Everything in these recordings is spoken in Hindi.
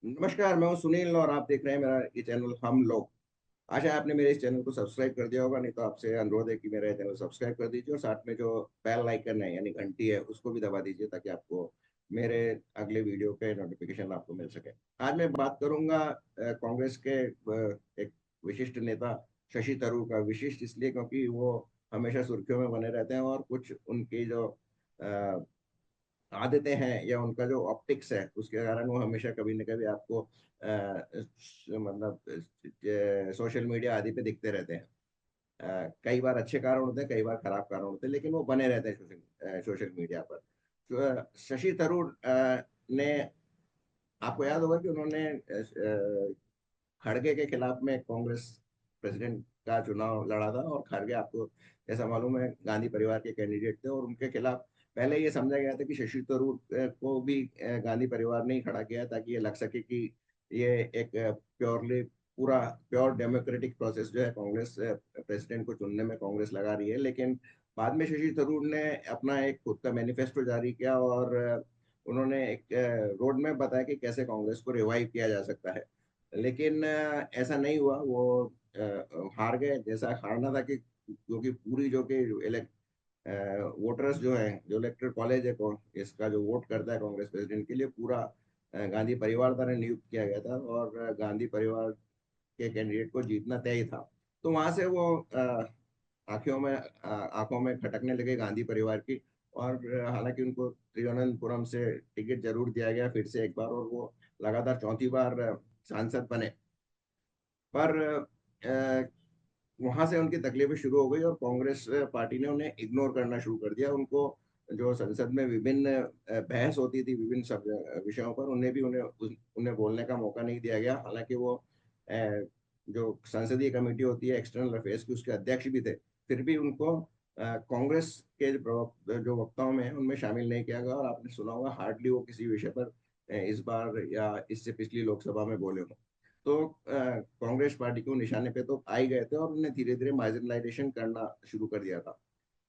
नमस्कार, मैं हूं सुनील और आप देख रहे हैं मेरा ये चैनल हम लोग। आशा है आपने मेरे इस चैनल को सब्सक्राइब कर दिया होगा, नहीं तो आपसे अनुरोध है कि मेरा चैनल सब्सक्राइब कर दीजिए और साथ में जो बेल आइकन है यानी घंटी है उसको भी दबा दीजिए ताकि आपको मेरे अगले वीडियो के नोटिफिकेशन आपको मिल सके। आज मैं बात करूंगा कांग्रेस के एक विशिष्ट नेता शशि थरूर का। विशिष्ट इसलिए क्योंकि वो हमेशा सुर्खियों में बने रहते हैं और कुछ उनकी जो आदतें हैं या उनका जो ऑप्टिक्स है उसके कारण वो हमेशा कभी न कभी आपको मतलब सोशल मीडिया आदि पे दिखते रहते हैं। कई बार अच्छे कारण होते हैं, कई बार खराब कारण होते हैं, लेकिन वो बने रहते हैं सोशल मीडिया पर। शशि थरूर ने, आपको याद होगा कि उन्होंने खड़गे के खिलाफ में कांग्रेस प्रेसिडेंट का चुनाव लड़ा था और खड़गे, आपको जैसा मालूम है, गांधी परिवार के कैंडिडेट थे और उनके खिलाफ पहले ये समझा गया था कि शशि थरूर को भी गांधी परिवार ने ही खड़ा किया है ताकि ये लग सके कि ये एक प्योरली पूरा प्योर डेमोक्रेटिक प्रोसेस जो है कांग्रेस प्रेसिडेंट को चुनने में कांग्रेस लगा रही है। लेकिन बाद में शशि थरूर ने अपना एक खुद का मैनिफेस्टो जारी किया और उन्होंने एक रोड मैप बताया कि कैसे कांग्रेस को रिवाइव किया जा सकता है। लेकिन ऐसा नहीं हुआ, वो हार गए जैसा हारना था। कि क्योंकि पूरी जो कि वोटर्स जो है, जो इलेक्टोरल कॉलेज है इसका जो वोट करता है कांग्रेस प्रेसिडेंट के लिए, पूरा गांधी परिवार द्वारा नियुक्त किया गया था और गांधी परिवार के कैंडिडेट को जीतना तय था। तो वहां से वो आंखों में खटकने लगे गांधी परिवार की। और हालांकि उनको तिरुवनंतपुरम से टिकट जरूर दिया गया फिर से एक बार, और वो लगातार चौथी बार सांसद बने। पर वहां से उनकी तकलीफें शुरू हो गई और कांग्रेस पार्टी ने उन्हें इग्नोर करना शुरू कर दिया। उनको जो संसद में विभिन्न बहस होती थी विभिन्न सब विषयों पर, उन्हें भी उन्हें बोलने का मौका नहीं दिया गया। हालांकि वो जो संसदीय कमेटी होती है एक्सटर्नल अफेयर्स की, उसके अध्यक्ष भी थे, फिर भी उनको कांग्रेस के जो वक्ताओं में उनमें शामिल नहीं किया गया। और आपने सुना होगा हार्डली वो किसी विषय पर इस बार या इससे पिछली लोकसभा में बोले हों। तो कांग्रेस पार्टी को निशाने पे तो आ ही गए थे और उन्हें धीरे धीरे मार्जिनलाइजेशन करना शुरू कर दिया था।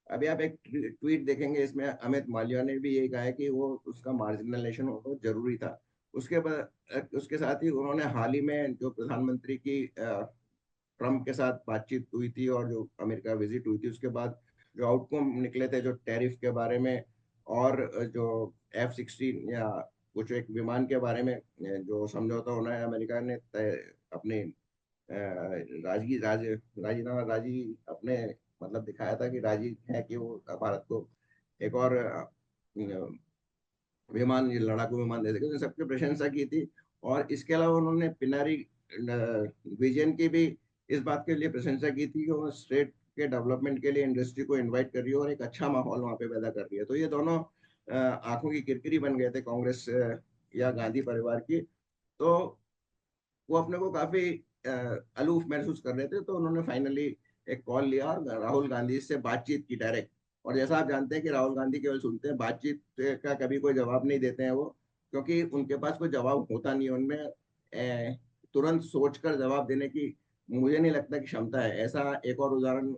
अभी आप एक ट्वीट देखेंगे, इसमें अमित मालविया ने भी यही कहा है कि वो उसका मार्जिनलाइजेशन होना जरूरी था। उसके बाद उसके साथ ही उन्होंने हाल ही में जो प्रधानमंत्री की ट्रम्प के साथ बातचीत हुई थी और जो अमेरिका विजिट हुई थी, उसके बाद जो आउटकम निकले थे जो टैरिफ के बारे में और जो F-16 या कुछ एक विमान के बारे में जो समझौता होना है, अमेरिका ने अपने राजीनामा राजी अपने मतलब दिखाया था कि राजी है कि वो भारत को एक और विमान, ये लड़ाकू विमान दे सके। तो सबकी प्रशंसा की थी। और इसके अलावा उन्होंने पिनारी विजन की भी इस बात के लिए प्रशंसा की थी कि वो स्टेट के डेवलपमेंट के लिए इंडस्ट्री को इनवाइट कर रही है और एक अच्छा माहौल वहाँ पे पैदा कर रही है। तो ये दोनों आंखों की किरकिरी बन गए थे कांग्रेस या गांधी परिवार की। तो वो अपने को काफी अलूफ महसूस कर रहे थे, तो उन्होंने फाइनली एक कॉल लिया और राहुल गांधी से बातचीत की डायरेक्ट। और जैसा आप जानते हैं कि राहुल गांधी केवल सुनते हैं, बातचीत का कभी कोई जवाब नहीं देते हैं वो, क्योंकि उनके पास कोई जवाब होता नहीं है उनमें। तुरंत सोचकर जवाब देने की मुझे नहीं लगता कि क्षमता है। ऐसा एक और उदाहरण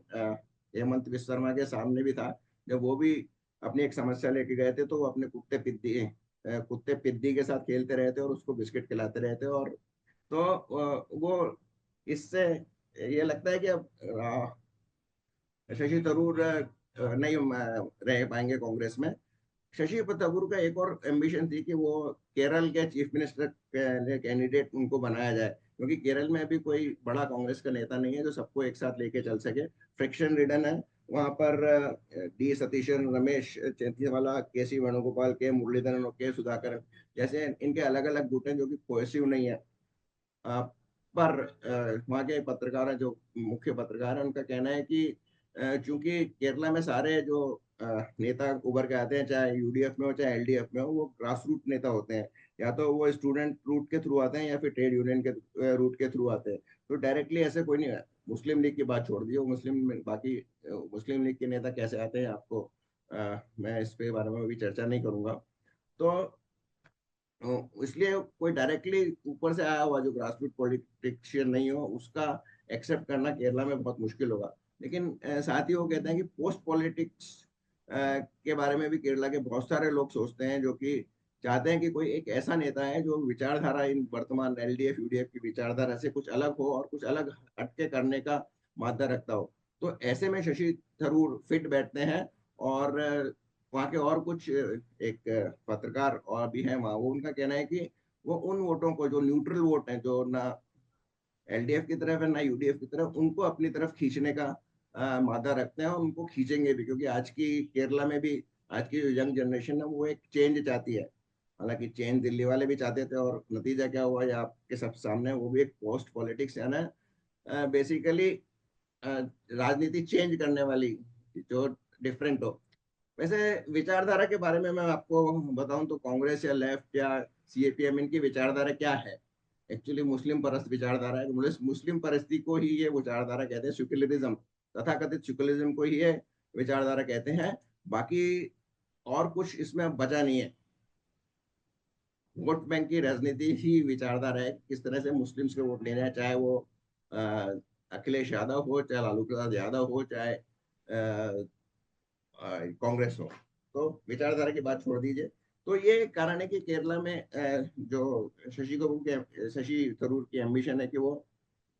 हेमंत विश्व शर्मा के सामने भी था। जब वो भी अपनी एक समस्या लेके गए थे तो वो अपने कुत्ते पिद्दी के साथ खेलते रहे थे और उसको बिस्किट खिलाते रहे थे। और तो वो इससे ये लगता है कि अब शशि थरूर नहीं रह पाएंगे कांग्रेस में। शशि थरूर का एक और एम्बिशन थी कि वो केरल के चीफ मिनिस्टर कैंडिडेट उनको बनाया जाए, क्योंकि केरल में अभी कोई बड़ा कांग्रेस का नेता नहीं है जो सबको एक साथ लेके चल सके। फ्रिक्शन रिडन है वहां पर। डी सतीशन, रमेश चेन्नीवाला, के सी वेणुगोपाल, के मुरलीधरन और के सुधाकर जैसे इनके अलग अलग गुट हैं जो कि कोहेसिव नहीं है। अ, पर वहाँ के पत्रकार हैं, जो मुख्य पत्रकार हैं, उनका कहना है कि चूंकि केरला में सारे जो नेता उभर के आते हैं, चाहे यूडीएफ में हो चाहे एलडीएफ में हो, वो ग्रास रूट नेता होते हैं। या तो वो स्टूडेंट रूट के थ्रू आते हैं या फिर ट्रेड यूनियन के रूट के थ्रू आते हैं। तो डायरेक्टली ऐसे कोई नहीं है। मुस्लिम लीग की बात छोड़ दी, वो बाकी मुस्लिम लीग के नेता कैसे आते हैं आपको मैं इस पे बारे में भी चर्चा नहीं करूंगा। तो इसलिए कोई डायरेक्टली ऊपर से आया हुआ जो ग्रास रूट पॉलिटिशियन नहीं हो उसका एक्सेप्ट करना केरला में बहुत मुश्किल होगा। लेकिन साथ ही वो कहते हैं कि पोस्ट पॉलिटिक्स के बारे में भी केरला के बहुत सारे लोग सोचते हैं, जो कि चाहते हैं कि कोई एक ऐसा नेता है जो विचारधारा इन वर्तमान एलडीएफ यूडीएफ की विचारधारा से कुछ अलग हो और कुछ अलग हटके करने का मादा रखता हो। तो ऐसे में शशि थरूर फिट बैठते हैं। और वहाँ के और कुछ एक पत्रकार और भी हैं वहाँ, वो उनका कहना है कि वो उन वोटों को जो न्यूट्रल वोट हैं, जो ना एलडीएफ की तरफ है ना यूडीएफ की तरफ, उनको अपनी तरफ खींचने का मादा रखते हैं और उनको खींचेंगे भी, क्योंकि आज की केरला में भी आज की जो यंग जनरेशन है वो एक चेंज चाहती है। हालांकि चेंज दिल्ली वाले भी चाहते थे, और नतीजा क्या हुआ ये आपके सब सामने है। वो भी एक पोस्ट पॉलिटिक्स है ना, बेसिकली राजनीति चेंज करने वाली, जो डिफरेंट हो। वैसे विचारधारा के बारे में मैं आपको बताऊं तो कांग्रेस या लेफ्ट या सीएपीएम, इनकी विचारधारा क्या है? एक्चुअली मुस्लिम परस्त विचारधारा है। मुस्लिम परस्ती को ही ये विचारधारा कहते हैं, सेक्युलरिज्म, तथाकथित सेक्युलरिज्म को ही ये विचारधारा कहते हैं। बाकी और कुछ इसमें अब बचा नहीं है। वोट बैंक की राजनीति ही विचारधारा है, किस तरह से मुस्लिम्स के वोट लेने हैं, चाहे वो अखिलेश यादव हो, चाहे लालू प्रसाद यादव हो, चाहे कांग्रेस हो। तो विचारधारा की बात छोड़ दीजिए। तो ये कारण है कि केरला में जो शशि थरूर की एम्बिशन है कि वो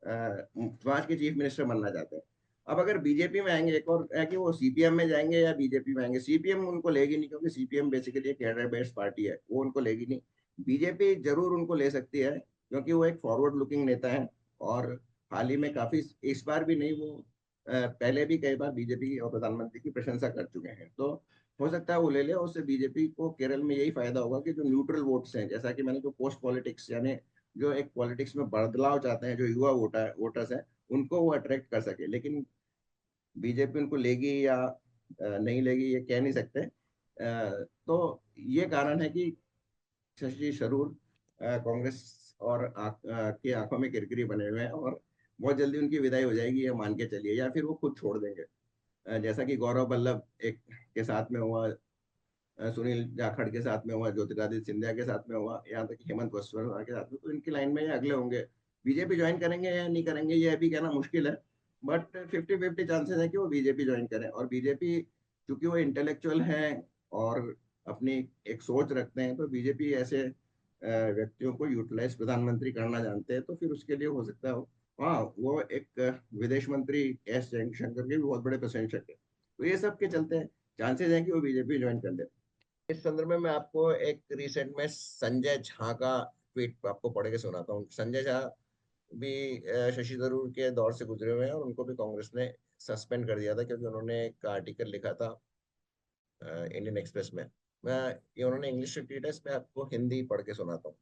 वहाँ के चीफ मिनिस्टर बनना चाहते हैं। अब अगर बीजेपी में आएंगे, एक और है कि वो सीपीएम में जाएंगे या बीजेपी में आएंगे। सीपीएम उनको लेगी नहीं, क्योंकि सीपीएम बेसिकली एक कैडर बेस्ड पार्टी है, वो उनको लेगी नहीं। बीजेपी जरूर उनको ले सकती है, क्योंकि वो एक फॉरवर्ड लुकिंग नेता है। और हाल ही में काफी, इस बार भी नहीं, वो पहले भी कई बार बीजेपी और प्रधानमंत्री की प्रशंसा कर चुके हैं। तो हो सकता है वो ले ले। उससे बीजेपी को केरल में यही फायदा होगा कि जो न्यूट्रल वोट्स हैं, जैसा कि मैंने जो पोस्ट पॉलिटिक्स यानी जो एक पॉलिटिक्स में बदलाव चाहते हैं, जो युवा वोटर्स हैं, उनको वो अट्रैक्ट कर सके। लेकिन बीजेपी उनको लेगी या नहीं लेगी ये कह नहीं सकते। तो ये कारण है कि शशि थरूर कांग्रेस और की आंखों में किरकिरी बने हुए हैं, और बहुत जल्दी उनकी विदाई हो जाएगी ये मान के चलिए, या फिर वो खुद छोड़ देंगे। जैसा कि गौरव वल्लभ एक के साथ में हुआ, सुनील जाखड़ के साथ में हुआ, ज्योतिरादित्य सिंधिया के साथ में हुआ, यहाँ तक कि हेमंत बिस्वा के साथ में, तो इनकी लाइन में ये अगले होंगे। बीजेपी ज्वाइन करेंगे या नहीं करेंगे ये अभी कहना मुश्किल है। बट 50-50 चांसेस है कि वो बीजेपी ज्वाइन करें। और बीजेपी, चूंकि वो इंटेलेक्चुअल हैं और अपनी एक सोच रखते हैं, तो बीजेपी ऐसे व्यक्तियों को यूटिलाइज प्रधानमंत्री करना जानते हैं। तो फिर उसके लिए हो सकता है हाँ, वो एक विदेश मंत्री एस जयशंकर के भी बहुत बड़े प्रशंसक है। तो ये सब के चलते चांसेस हैं कि वो बीजेपी ज्वाइन कर ले। इस संदर्भ में मैं आपको एक रिसेंट में संजय झा का ट्वीट आपको पढ़ के सुनाता हूँ। संजय झा भी शशि थरूर के दौर से गुजरे हुए हैं, और उनको भी कांग्रेस ने सस्पेंड कर दिया था, क्योंकि उन्होंने एक आर्टिकल लिखा था इंडियन एक्सप्रेस में। मैं ये उन्होंने इंग्लिश में ट्वीट है, इसमें आपको हिंदी पढ़ के सुनाता हूँ।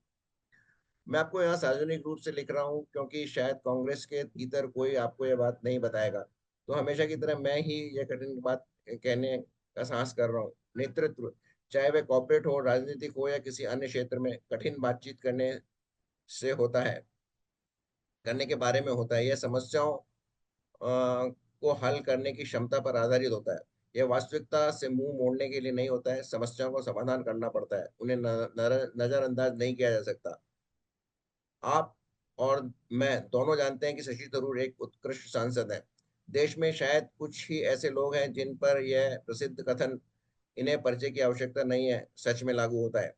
मैं आपको यहाँ सार्वजनिक रूप से लिख रहा हूँ, क्योंकि शायद कांग्रेस के भीतर कोई आपको ये बात नहीं बताएगा। तो हमेशा की तरह मैं ही ये कठिन बात कहने का साहस कर रहा हूँ। नेतृत्व, चाहे वह कॉर्पोरेट हो, राजनीतिक हो, या किसी अन्य क्षेत्र में, कठिन बातचीत करने से होता है, करने के बारे में होता है। यह समस्याओं को हल करने की क्षमता पर आधारित होता है। यह वास्तविकता से मुंह मोड़ने के लिए नहीं होता है। समस्याओं को समाधान करना पड़ता है, उन्हें नजरअंदाज नहीं किया जा सकता। आप और मैं दोनों जानते हैं कि शशि थरूर एक उत्कृष्ट सांसद हैं। देश में शायद कुछ ही ऐसे लोग हैं जिन पर यह प्रसिद्ध कथन, इन्हें परिचय की आवश्यकता नहीं है, सच में लागू होता है।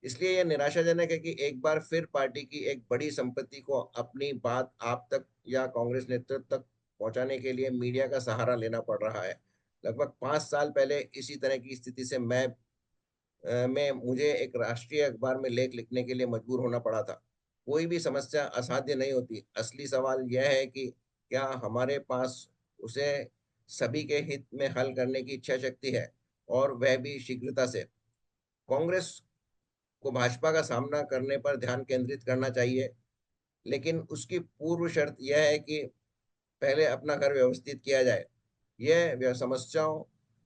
इसलिए यह निराशाजनक है कि एक बार फिर पार्टी की एक बड़ी संपत्ति को अपनी बात आप तक या कांग्रेस नेतृत्व तक पहुंचाने के लिए मीडिया का सहारा लेना पड़ रहा है। लगभग 5 साल पहले इसी तरह की स्थिति से मैं मुझे एक राष्ट्रीय अखबार में लेख लिखने के लिए मजबूर होना पड़ा था। कोई भी समस्या असाध्य नहीं होती। असली सवाल यह है कि क्या हमारे पास उसे सभी के हित में हल करने की इच्छा शक्ति है, और वह भी शीघ्रता से। कांग्रेस को भाजपा का सामना करने पर ध्यान केंद्रित करना चाहिए, लेकिन उसकी पूर्व शर्त यह है कि पहले अपना घर व्यवस्थित किया जाए। यह समस्याओं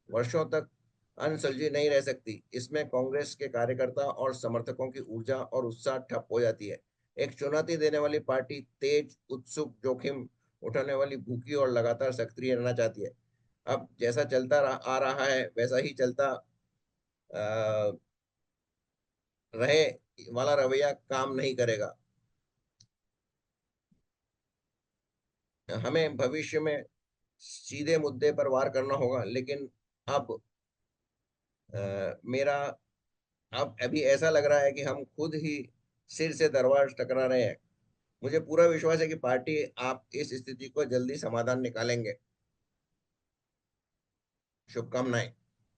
वर्षों तक अनसुलझी नहीं रह सकती। इसमें कांग्रेस के कार्यकर्ता और समर्थकों की ऊर्जा और उत्साह ठप हो जाती है। एक चुनौती देने वाली पार्टी तेज, उत्सुक, जोखिम उठाने वाली, भूखी और लगातार सक्रिय रहना चाहती है। अब जैसा आ रहा है वैसा ही चलता रहे वाला रवैया काम नहीं करेगा। हमें भविष्य में सीधे मुद्दे पर वार करना होगा। लेकिन अब मेरा अब अभी ऐसा लग रहा है कि हम खुद ही सिर से दरबार टकरा रहे हैं। मुझे पूरा विश्वास है कि पार्टी आप इस स्थिति को जल्दी समाधान निकालेंगे। शुभकामनाएं।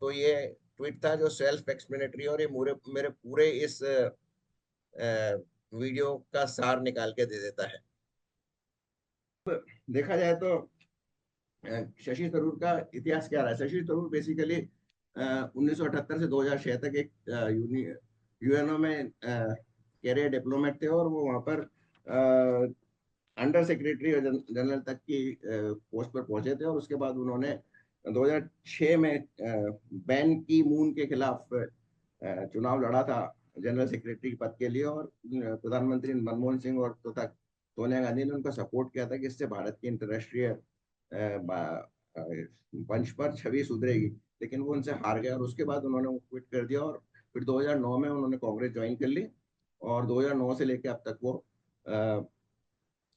तो ये ट्वीट था जो सेल्फ एक्सप्लेनेटरी, और ये मेरे पूरे इस वीडियो का सार निकाल के दे देता है। देखा जाए तो शशि थरूर का इतिहास क्या रहा है। शशि थरूर बेसिकली 1978 से 2006 तक एक यूएनओ में कैरियर डिप्लोमेट थे, और वो वहाँ पर अंडर सेक्रेटरी जनरल तक की पोस्ट पर पहुंचे थे। और उसके बाद उन्होंने 2006 में बैन की मून के खिलाफ चुनाव लड़ा था जनरल सेक्रेटरी पद के लिए। और प्रधानमंत्री मनमोहन सिंह और तथा सोनिया गांधी ने उनका सपोर्ट किया था कि इससे भारत की अंतर्राष्ट्रीय मंच पर छवि सुधरेगी। लेकिन वो उनसे हार गए, और उसके बाद उन्होंने वो क्विट कर दिया। और फिर 2009 में उन्होंने कांग्रेस ज्वाइन कर ली, और 2009 से लेकर अब तक वो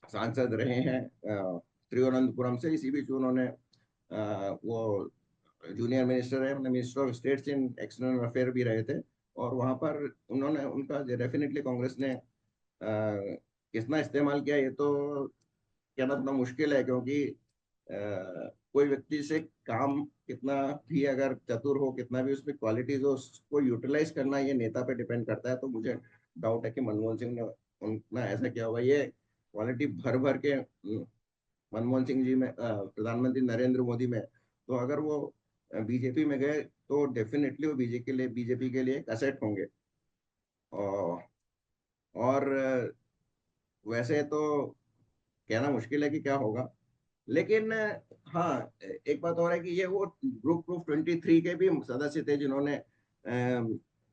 सांसद रहे हैं तिरुवनंतपुरम से। इसी बीच उन्होंने वो जूनियर मिनिस्टर है, minister of states in external affair भी रहे थे। और वहाँ पर उन्होंने उनका डेफिनेटली कांग्रेस ने कितना इस्तेमाल किया ये तो कहना थोड़ा मुश्किल है, क्योंकि कोई व्यक्ति से काम कितना भी अगर चतुर हो, कितना भी उसमें क्वालिटीज हो, उसको यूटिलाइज करना ये नेता पे डिपेंड करता है। तो मुझे डाउट है कि मनमोहन सिंह ने उतना ऐसा किया होगा। ये क्वालिटी भर भर के मनमोहन सिंह जी में, प्रधानमंत्री नरेंद्र मोदी में। तो अगर वो बीजेपी में गए तो डेफिनेटली वो बीजेपी के लिए एक असेट होंगे। और, और वैसे तो कहना मुश्किल है कि क्या होगा। लेकिन हाँ, एक बात और है कि ये वो ग्रुप ऑफ 23 के भी सदस्य थे जिन्होंने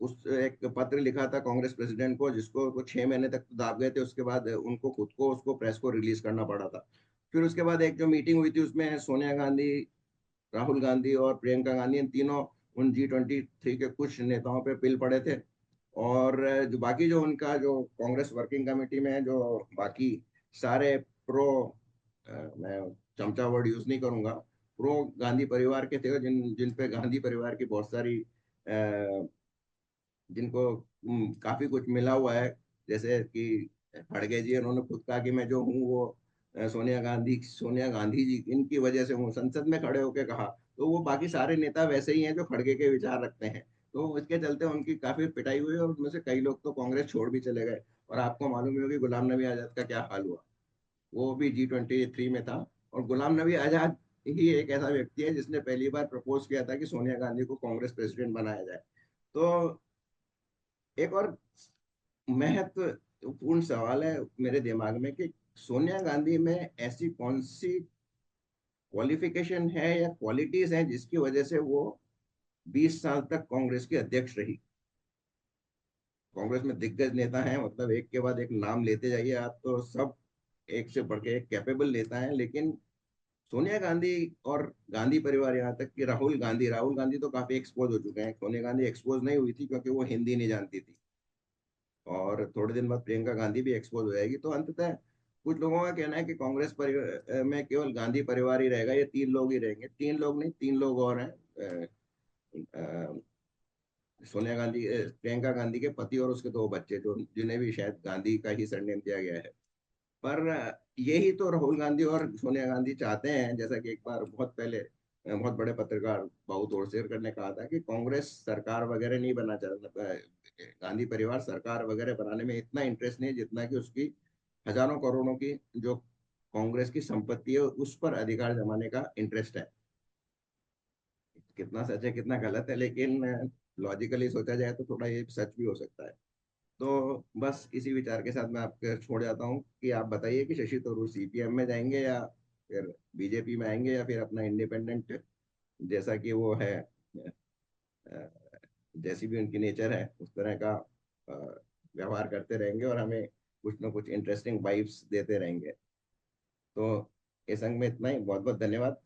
उस एक पत्र लिखा था कांग्रेस प्रेसिडेंट को, जिसको वो 6 महीने तक तो दाब गए थे। उसके बाद उनको खुद को उसको प्रेस को रिलीज करना पड़ा था। फिर उसके बाद एक जो मीटिंग हुई थी उसमें सोनिया गांधी, राहुल गांधी और प्रियंका गांधी, इन तीनों उन G23 के कुछ नेताओं पे पिल पड़े थे। और जो बाकी जो उनका जो कांग्रेस वर्किंग कमेटी में जो बाकी सारे प्रो, मैं चमचा वर्ड यूज नहीं करूंगा, प्रो गांधी परिवार के थे, जिन जिन पे गांधी परिवार की बहुत सारी जिनको काफी कुछ मिला हुआ है। जैसे कि खड़गे जी, उन्होंने खुद कहा कि मैं जो हूँ वो सोनिया गांधी जी इनकी वजह से हूँ, संसद में खड़े होकर कहा। तो वो बाकी सारे नेता वैसे ही हैं जो खड़गे के विचार रखते हैं। तो इसके चलते उनकी काफी पिटाई हुई, और उनमें से कई लोग तो कांग्रेस छोड़ भी चले गए। और आपको मालूम ही होगी गुलाम नबी आजाद का क्या हाल हुआ। वो भी G23 में था। और गुलाम नबी आजाद ही एक ऐसा व्यक्ति है जिसने पहली बार प्रपोज किया था कि सोनिया गांधी को कांग्रेस प्रेसिडेंट बनाया जाए। तो एक और महत्वपूर्ण सवाल है मेरे दिमाग में कि सोनिया गांधी में ऐसी कौन सी क्वालिफिकेशन है या क्वालिटीज हैं जिसकी वजह से वो 20 साल तक कांग्रेस की अध्यक्ष रही। कांग्रेस में दिग्गज नेता हैं, मतलब एक के बाद एक नाम लेते जाइए आप, तो सब एक से बढ़ के एक कैपेबल नेता हैं। लेकिन सोनिया गांधी और गांधी परिवार, यहाँ तक कि राहुल गांधी तो काफी एक्सपोज हो चुके हैं। सोनिया गांधी एक्सपोज नहीं हुई थी क्योंकि वो हिंदी नहीं जानती थी। और थोड़े दिन बाद प्रियंका गांधी भी एक्सपोज हो जाएगी। तो अंततः कुछ लोगों का कहना है कि कांग्रेस परिवार में केवल गांधी परिवार ही रहेगा, ये 3 लोग ही रहेंगे। 3 लोग नहीं, 3 लोग और हैं। सोनिया गांधी, प्रियंका गांधी के पति और उसके 2 बच्चे, जो जिन्हें भी शायद गांधी का ही सरनेम दिया गया है। पर यही तो राहुल गांधी और सोनिया गांधी चाहते हैं। जैसा कि एक बार बहुत पहले बहुत बड़े पत्रकार बाबू तोड़सेकर ने कहा था कि कांग्रेस सरकार वगैरह नहीं बनना चाहता, गांधी परिवार सरकार वगैरह बनाने में इतना इंटरेस्ट नहीं है जितना कि उसकी हजारों करोड़ों की जो कांग्रेस की संपत्ति है उस पर अधिकार जमाने का इंटरेस्ट है। कितना सच है कितना गलत है, लेकिन लॉजिकली सोचा जाए तो थोड़ा ये सच भी हो सकता है। तो बस इसी विचार के साथ मैं आपके छोड़ जाता हूँ कि आप बताइए कि शशि थरूर CPM में जाएंगे, या फिर बीजेपी में आएंगे, या फिर अपना इंडिपेंडेंट जैसा कि वो है, अ, जैसी भी उनकी नेचर है उस तरह का व्यवहार करते रहेंगे, और हमें कुछ ना कुछ इंटरेस्टिंग वाइब्स देते रहेंगे। तो इस अंग में इतना ही। बहुत बहुत धन्यवाद।